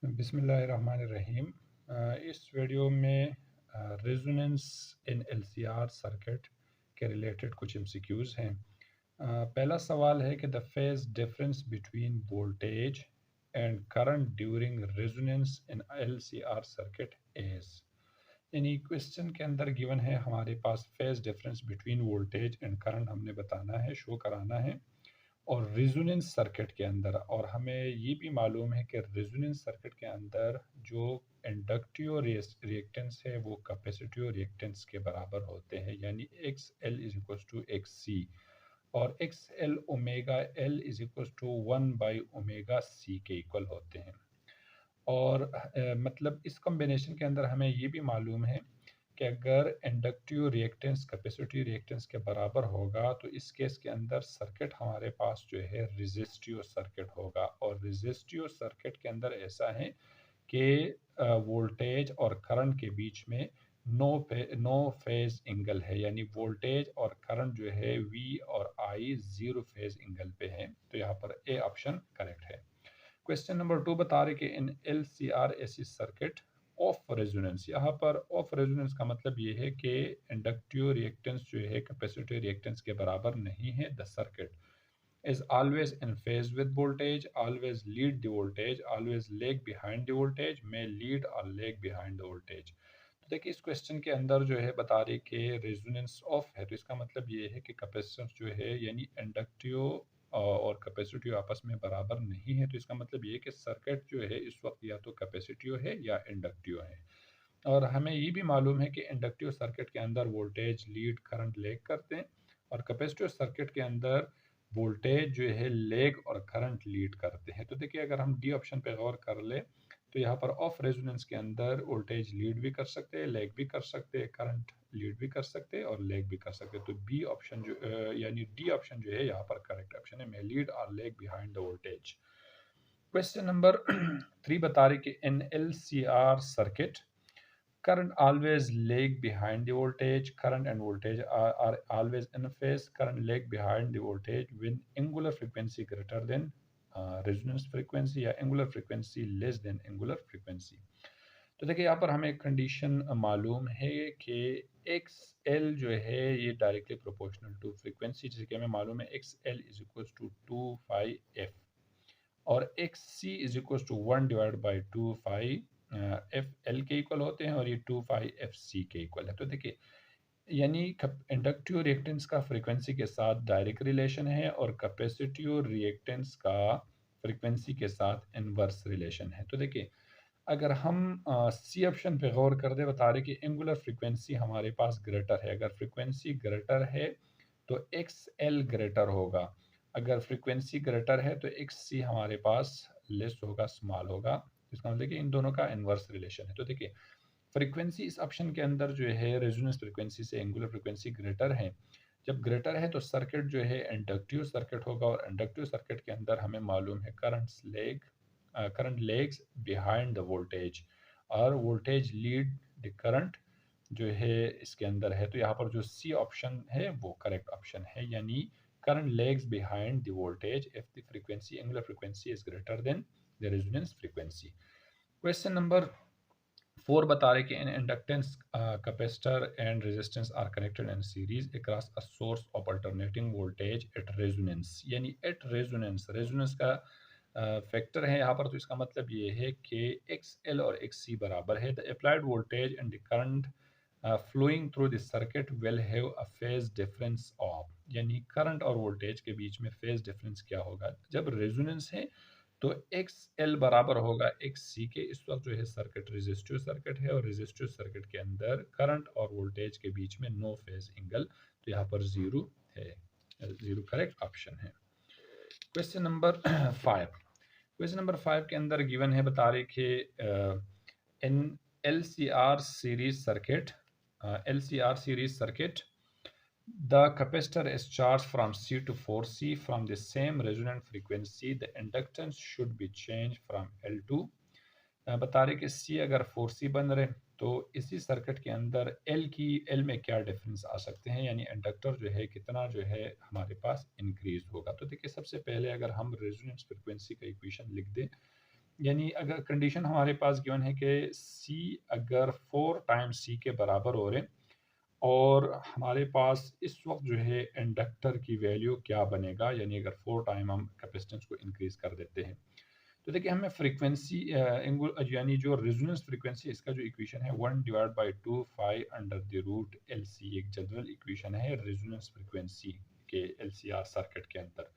बिस्मिल्लाहिर्रहमानिर्रहीम। इस वीडियो में रेजोनेंस इन एलसीआर सर्किट के रिलेटेड कुछ एमसीक्यूज़ हैं। पहला सवाल है कि the phase difference between voltage and current during resonance in LCR circuit is. यानी क्वेश्चन के अंदर गिवन है हमारे पास phase difference between voltage and current हमने बताना है, शो कराना है और रेजोनेंस सर्किट के अंदर। और हमें ये भी मालूम है कि रेजोनेंस सर्किट के अंदर जो इंडक्टिव रिएक्टेंस है वो कैपेसिटिव रिएक्टेंस के बराबर होते हैं, यानी X L is equal to X C और X L omega L is equal to 1/ओमेगा सी के इक्वल होते हैं। और मतलब इस कॉम्बिनेशन के अंदर हमें ये भी मालूम है कि अगर इंडक्टिव रिएक्टेंस कैपेसिटिव रिएक्टेंस के बराबर होगा तो इस केस के अंदर सर्किट हमारे पास जो है रेजिस्टिव सर्किट होगा। और रेजिस्टिव सर्किट के अंदर ऐसा है कि वोल्टेज और करंट के बीच में नो फेज एंगल है, यानी वोल्टेज और करंट जो है वी और आई जीरो फेज एंगल पे है। तो यहाँ पर ए ऑप्शन करेक्ट है। क्वेश्चन नंबर 2 बता रहे कि in L C R S circuit of resonance. यहाँ पर ऑफ रेजोनेंस का मतलब ये है कि इंडक्टिव रिएक्टेंस जो है कैपेसिटिव रिएक्टेंस के बराबर नहीं है। The circuit is always in phase with voltage, always lead the voltage, always lag behind the voltage, may lead or lag behind the voltage। तो देखिए इस क्वेश्चन के अंदर जो है बता रही कि रेजोनेंस ऑफ है, तो इसका मतलब ये है कि कैपेसिटेंस जो है यानी इंडक्टिव और कैपेसिटिव आपस में बराबर नहीं है। तो इसका मतलब ये है कि सर्किट जो है इस वक्त या तो कैपेसिटिव है या इंडक्टिव है। और हमें ये भी मालूम है कि इंडक्टिव सर्किट के अंदर वोल्टेज लीड करंट लेग करते हैं और कैपेसिटिव सर्किट के अंदर वोल्टेज जो है लेग और करंट लीड करते हैं। तो देखिए अगर हम डी ऑप्शन पे गौर कर ले तो यहाँ पर ऑफ रेजोनेंस के अंदर वोल्टेज लीड भी कर सकते हैं, लेग भी कर सकते हैं, करंट लीड भी कर सकते हैं और लेग भी कर सकते हैं। तो बी ऑप्शन जो यानी डी ऑप्शन जो है यहाँ पर करेक्ट ऑप्शन है, मे लीड और lag behind the voltage. Question number 3 बता रही कि in L C R circuit current always lag behind the voltage, current and voltage are always in phase, current lag behind the voltage when angular frequency greater than resonance frequency या angular frequency less than angular frequency। तो देखिए यहाँ पर हमें एक condition मालूम है कि एक्स एल जो है ये डायरेक्टली प्रोपोर्शनल टू फ्रीक्वेंसी, जैसे कि हमें मालूम है X L is equal to 2 πf और X C is equal to 1/2 π F L के इक्वल होते हैं और ये 2 π f c के इक्वल है। तो देखिए यानी इंडक्टिव रिएक्टेंस का फ्रीक्वेंसी के साथ डायरेक्ट रिलेशन है और कैपेसिटिव रिएक्टेंस का फ्रीक्वेंसी के साथ इनवर्स रिलेशन है। तो देखिए अगर हम सी ऑप्शन पे गौर कर दे, बता रहे कि एंगुलर फ्रीक्वेंसी हमारे पास ग्रेटर है। अगर फ्रीक्वेंसी ग्रेटर है तो एक्स एल ग्रेटर होगा, अगर फ्रीक्वेंसी ग्रेटर है तो एक्स सी हमारे पास लेस होगा, स्मॉल होगा। इसका मतलब कि इन दोनों का इनवर्स रिलेशन है। तो देखिए फ्रीक्वेंसी इस ऑप्शन के अंदर जो है रेजोनेंस फ्रीक्वेंसी से एंगुलर फ्रीक्वेंसी ग्रेटर है। जब ग्रेटर है तो सर्किट जो है इंडक्टिव सर्किट होगा और इंडक्टिव सर्किट के अंदर हमें मालूम है current legs behind the voltage और वोल्टेज लीड द करंट जो है इसके अंदर है। तो यहाँ पर जो सी ऑप्शन है वो करेक्ट ऑप्शन है, यानी current lags behind the voltage if the frequency angular frequency is greater than the resonance frequency। Question number 4 बता रहे कि in inductance capacitor and resistance R connected in series across a source of alternating voltage at resonance, यानी at resonance. Resonance का factor है यहाँ पर, तो इसका मतलब ये है कि एक्स एल और एक्स सी बराबर है। The applied voltage and the current flowing through this circuit will have a phase difference of, यानी करंट और वोल्टेज के बीच में फेज डिफरेंस क्या होगा जब रेजोनेंस है तो एक्स एल बराबर होगा एक्स सी के। इस वक्त जो है सर्किट रेजिस्टिव सर्किट है और रेजिस्टिव सर्किट के अंदर करंट और वोल्टेज के बीच में नो फेज एंगल, तो यहाँ पर जीरो है, जीरो करेक्ट ऑप्शन है। क्वेश्चन नंबर 5, क्वेश्चन नंबर 5 के अंदर गिवन है, बता रहे कि in L C R series circuit the capacitor is charged from C to 4C from the same resonant frequency. The inductance should be changed from L to बता रहे कि C अगर 4C बन रहे तो इसी सर्किट के अंदर L में क्या डिफरेंस आ सकते हैं, यानी इंडक्टर जो है कितना जो है हमारे पास इंक्रीज होगा। तो देखिए सबसे पहले अगर हम रेजोनेंस फ्रीक्वेंसी का इक्वेशन लिख दें यानी अगर कंडीशन हमारे पास गिवन है कि सी अगर 4 टाइम्स सी के बराबर हो रहे और हमारे पास इस वक्त जो है इंडक्टर की वैल्यू क्या बनेगा, यानी अगर 4 टाइम हम कैपेसिटेंस को इंक्रीज कर देते हैं तो देखिए हमें फ्रीक्वेंसी यानी जो रेजोनेंस फ्रीक्वेंसी इसका जो इक्वेशन है 1 divide by 2 pi under the root L C एक जनरल इक्वेशन है रेजोनेंस फ्रीक्वेंसी के एल सी आर सर्किट के अंदर।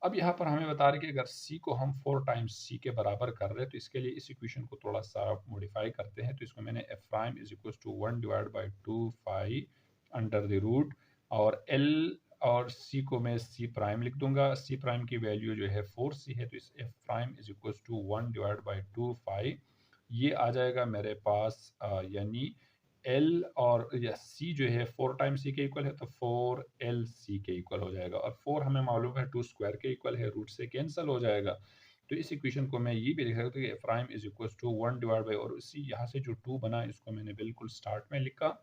अब यहाँ पर हमें बता रहे कि अगर C को हम 4 टाइम्स C के बराबर कर रहे हैं तो इसके लिए इस इक्वेशन को थोड़ा सा मॉडिफाई करते हैं। तो इसको मैंने F prime is equal to 1 divide by 2 pi under the root और L और C को मैं C प्राइम लिख दूंगा। C प्राइम की वैल्यू जो है 4C है तो इस F prime is equal to 1 divide by 2 pi ये आ जाएगा मेरे पास यानी एल और या सी जो है 4 टाइम सी के इक्वल है तो 4 एल सी के इक्वल हो जाएगा और 4 हमें मालूम है 2 स्क्वायर के इक्वल है, रूट से कैंसिल हो जाएगा। तो इस इक्वेशन को मैं ये भी लिख सकता हूँ कि prime is equal to 1 divide by और इसी यहाँ से जो 2 बना इसको मैंने बिल्कुल स्टार्ट में लिखा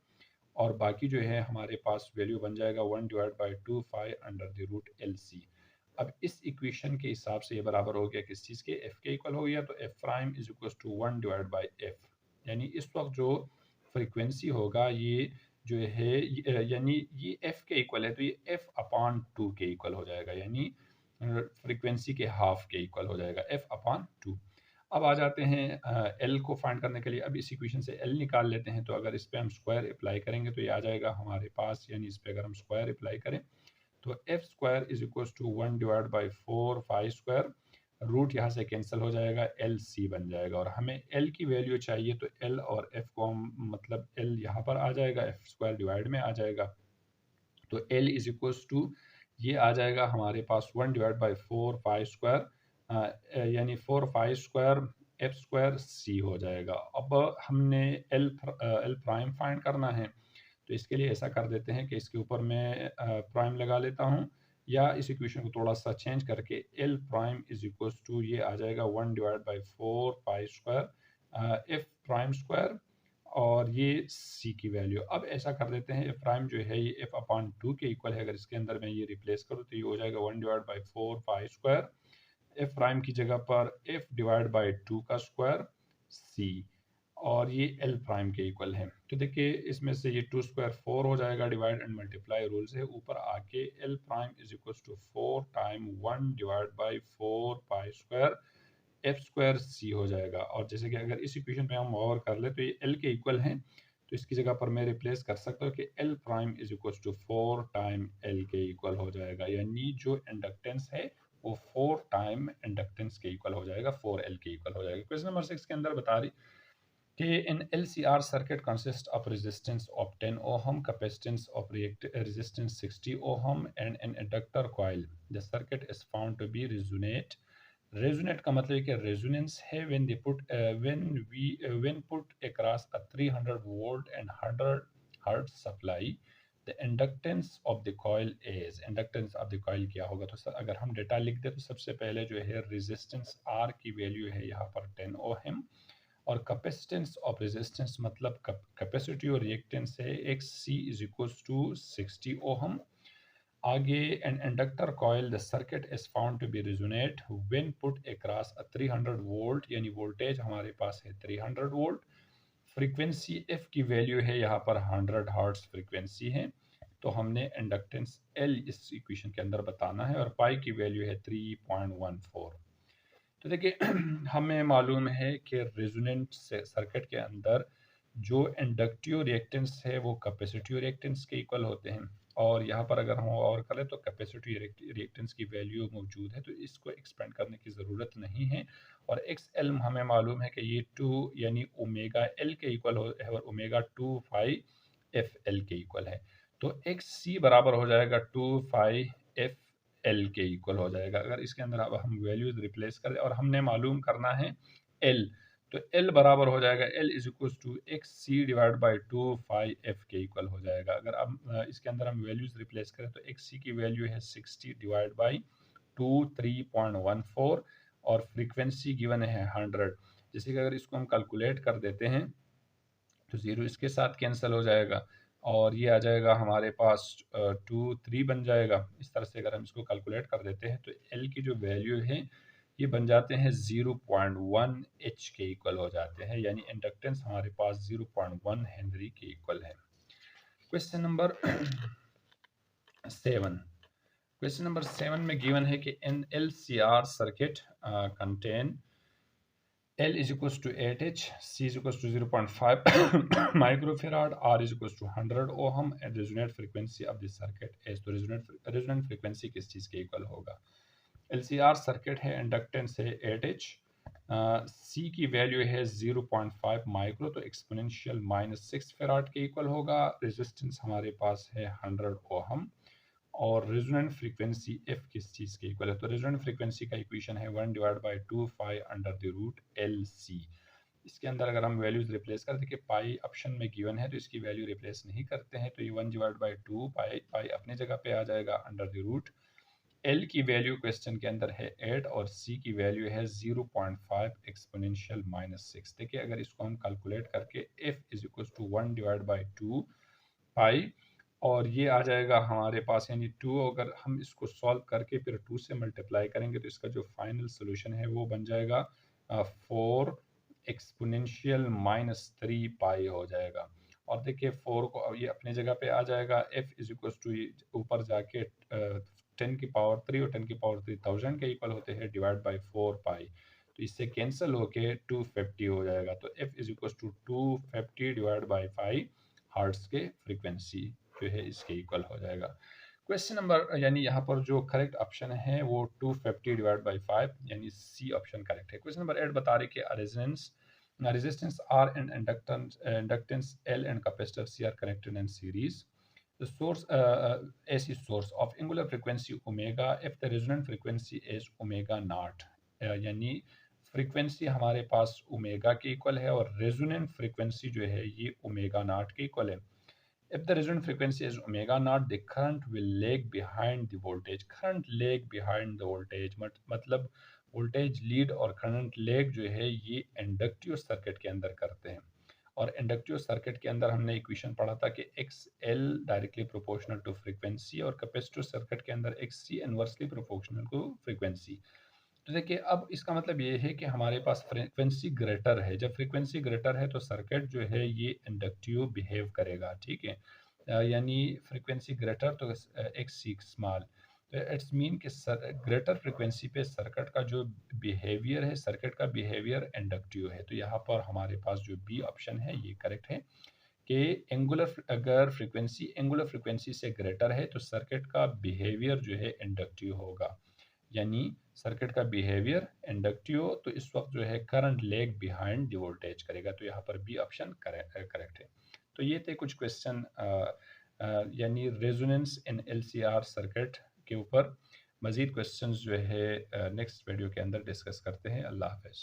और बाकी जो है हमारे पास वैल्यू बन जाएगा 1 divide by 2 pi under the root L C. अब इस इक्वेशन के हिसाब से ये बराबर हो गया किस चीज़ के, एफ के इक्वल हो गया। तो F prime is equal to 1 divide by F यानी इस वक्त जो फ्रीक्वेंसी होगा ये जो है यानी ये एफ के इक्वल है तो ये एफ अपॉन 2 के इक्वल हो जाएगा यानी फ्रीक्वेंसी के हाफ के इक्वल हो जाएगा एफ अपॉन 2। अब आ जाते हैं एल को फाइंड करने के लिए। अब इस इक्वेशन से एल निकाल लेते हैं तो अगर इस पे हम स्क्वायर अप्लाई करेंगे तो ये आ जाएगा हमारे पास, यानी इस पे अगर हम स्क्वायर अप्लाई करें तो F square is equal to 1 divide by 4 five square, root यहाँ से कैंसिल हो जाएगा, एल सी बन जाएगा और हमें एल की वैल्यू चाहिए तो एल और एफ को हम मतलब एल यहाँ पर आ जाएगा, एफ स्क्वायर डिवाइड में आ जाएगा तो एल इज इक्वल टू ये आ जाएगा हमारे पास 1 डिवाइड बाई 4 फाइव स्क्वायर यानी 4 five square F square C हो जाएगा। अब हमने एल प्राइम फाइंड करना है तो इसके लिए ऐसा कर देते हैं कि इसके ऊपर मैं प्राइम लगा लेता हूँ या इस इक्वेशन को थोड़ा सा चेंज करके L prime is equal to ये आ जाएगा 1 divide by 4 pi square F prime square और ये सी की वैल्यू। अब ऐसा कर देते हैं एफ प्राइम जो है ये एफ अपॉन 2 के इक्वल है, अगर इसके अंदर मैं ये रिप्लेस करूँ तो ये हो जाएगा 1 divide by 4 pi square F prime की जगह पर एफ डिवाइड बाई 2 का स्क्वायर सी और ये एल प्राइम के इक्वल है। तो देखिए इसमें से ये 2 स्क्वायर 4 हो जाएगा, डिवाइड एंड मल्टीप्लाई रूल से ऊपर आके L prime is equal to 4 time 1 divide by 4 pi square F square C हो जाएगा। और जैसे कि अगर इस इक्वेशन पे हम ओवर कर ले तो ये एल के इक्वल है तो इसकी जगह पर मैं रिप्लेस कर सकता हूँ कि L prime is equal to 4 time L के इक्वल हो जाएगा, यानी जो इंडक्टेंस है वो 4 टाइम इंडक्टेंस के इक्वल हो जाएगा, 4L के इक्वल हो जाएगा। क्वेश्चन नंबर 6 के अंदर बता रही कि an LCR circuit consists of resistance of 10 ohm, capacitance of resistance 60 ohm and an inductor coil. The circuit is found to be resonate. Resonate का मतलब है कि resonance है when they put when put across a 300 volt and 100 hertz supply. The inductance of the coil is inductance of the coil क्या होगा। तो अगर हम डेटा लिख दे तो सबसे पहले जो है resistance R की वैल्यू है यहाँ पर 10 ohm और कैपेसिटेंस ऑफ रेजिस्टेंस मतलब कैपेसिटी और रिएक्टेंस है X C is equal to 60 ohm. आगे an inductor coil the circuit is found to be resonate when put across a 300 volt, यानी वोल्टेज हमारे पास है 300 वोल्ट। फ्रीक्वेंसी एफ की वैल्यू है यहाँ पर 100 हर्ट्ज फ्रीक्वेंसी है तो हमने इंडक्टेंस एल इस इक्वेशन के अंदर बताना है और पाई की वैल्यू है 3.14। तो देखिए हमें मालूम है कि रेजोनेंट सर्किट के अंदर जो इंडक्टिव रिएक्टेंस है वो कैपेसिटिव रिएक्टेंस के इक्वल होते हैं और यहाँ पर अगर हम और करें तो कैपेसिटिव रिएक्टेंस की वैल्यू मौजूद है तो इसको एक्सपेंड करने की ज़रूरत नहीं है। और एक्स एल हमें मालूम है कि ये 2 यानी ओमेगा एल के इक्वल है और ओमेगा 2 फाई एफ एल के इक्वल है तो एक्स सी बराबर हो जाएगा 2 फाई एफ एल के इक्वल हो जाएगा। अगर इसके अंदर अब हम वैल्यूज रिप्लेस करें और हमने मालूम करना है एल तो एल बराबर हो जाएगा L is equal to X C divide by 2 pi F के इक्वल हो जाएगा। अगर अब इसके अंदर हम वैल्यूज रिप्लेस करें तो एक्स सी की वैल्यू है 60 डिवाइड बाई 2 3.14 और फ्रीक्वेंसी गिवन है 100। जैसे कि अगर इसको हम कैलकुलेट कर देते हैं तो ज़ीरो इसके साथ कैंसिल हो जाएगा और ये आ जाएगा हमारे पास 2 3 बन जाएगा। इस तरह से अगर हम इसको कैलकुलेट कर देते हैं तो एल की जो वैल्यू है ये बन जाते हैं 0.1 एच के इक्वल हो जाते हैं, यानी इंडक्टेंस हमारे पास 0.1 हेनरी के इक्वल है। Question number 7। क्वेश्चन नंबर 7 में गिवन है कि इन LCR circuit contain L is equals to 8H, C is equals to 0.5 microfarad, R is equals to 100 ohm, and resonant frequency of this circuit is, तो resonant frequency किस चीज़ के equal होगा? LCR circuit है, inductance है 8H, C की value है 0.5 micro, तो exponential -6 farad के इक्वल होगा। रेजिस्टेंस हमारे पास है 100 ओहम, और रेजोनेंट फ्रीक्वेंसी एफ किस चीज़ के इक्वल है? तो रेजोनेंट फ्रीक्वेंसी का इक्वेशन है 1/2 pi under the root L C. इसके अंदर अगर हम वैल्यूज रिप्लेस करते हैं कि पाई ऑप्शन में गिवन है तो इसकी वैल्यू रिप्लेस नहीं करते हैं, तो ये 1/2 पाई पाई अपनी जगह पे आ जाएगा अंडर द रूट। एल की वैल्यू क्वेश्चन के अंदर है 8 और सी की वैल्यू है 0.5 एक्सपोनेंशियल -6। देखिए अगर इसको हम कैलकुलेट करके एफ इज इक्वल टू 1/2 पाई, और ये आ जाएगा हमारे पास, यानी 2, अगर हम इसको सॉल्व करके फिर 2 से मल्टीप्लाई करेंगे तो इसका जो फाइनल सोल्यूशन है वो बन जाएगा 4 एक्सपोनेंशियल -3 पाई हो जाएगा। और देखिए 4 को ये अपने जगह पे आ जाएगा, एफ इज इक्वल टू ऊपर जाके 10 की पावर 3 और 10 की पावर 3 1000 के इक्वल होते हैं, डिवाइड बाई 4 पाई, तो इससे कैंसिल होके 250 हो जाएगा। तो F is equal to 250 divide by 5 hertz के फ्रीक्वेंसी जो है इसके इक्वल हो जाएगा। क्वेश्चन नंबर, यानी यहाँ पर जो करेक्ट ऑप्शन है वो 250 डिवाइड बाई 5, यानी सी ऑप्शन करेक्ट है। क्वेश्चन नंबर 8 बता रहे कि resistance R and inductance L and capacitor C are connected in series. The source AC source of angular frequency omega if the resonant frequency is omega naught, यानी frequency हमारे पास omega के equal है और resonant frequency जो है ये omega naught के equal है। If the resonant frequency is omega naught, the current will lag behind the voltage. Current lag behind the voltage मतलब वोल्टेज लीड और करंट लेग जो है ये इंडक्टिव सर्किट के अंदर करते हैं। और इंडक्टिव सर्किट के अंदर हमने इक्वेशन पढ़ा था कि X L directly proportional to frequency, और कैपेसिटिव सर्किट के अंदर X C inversely proportional to frequency. तो देखिए अब इसका मतलब ये है कि हमारे पास फ्रीक्वेंसी ग्रेटर है, जब फ्रीक्वेंसी ग्रेटर है तो सर्किट जो है ये इंडक्टिव बिहेव करेगा, ठीक है। यानी फ्रीक्वेंसी ग्रेटर तो एक्स सी स्मॉल, तो इट्स मीन कि ग्रेटर फ्रीक्वेंसी पे सर्किट का जो बिहेवियर है, सर्किट का बिहेवियर इंडक्टिव है। तो यहाँ पर हमारे पास जो बी ऑप्शन है ये करेक्ट है कि अगर फ्रीक्वेंसी एंगुलर फ्रीक्वेंसी से ग्रेटर है तो सर्किट का बिहेवियर जो है इंडक्टिव होगा, यानी सर्किट का बिहेवियर इंडक्टिव हो तो इस वक्त जो है current leg behind the voltage करेगा। तो यहाँ पर बी ऑप्शन करेक्ट है। तो ये थे कुछ क्वेश्चन यानी रेजोनेंस इन एलसीआर सर्किट के ऊपर। मज़ीद क्वेश्चंस जो है नेक्स्ट वीडियो के अंदर डिस्कस करते हैं। अल्लाह हाफ़िज़।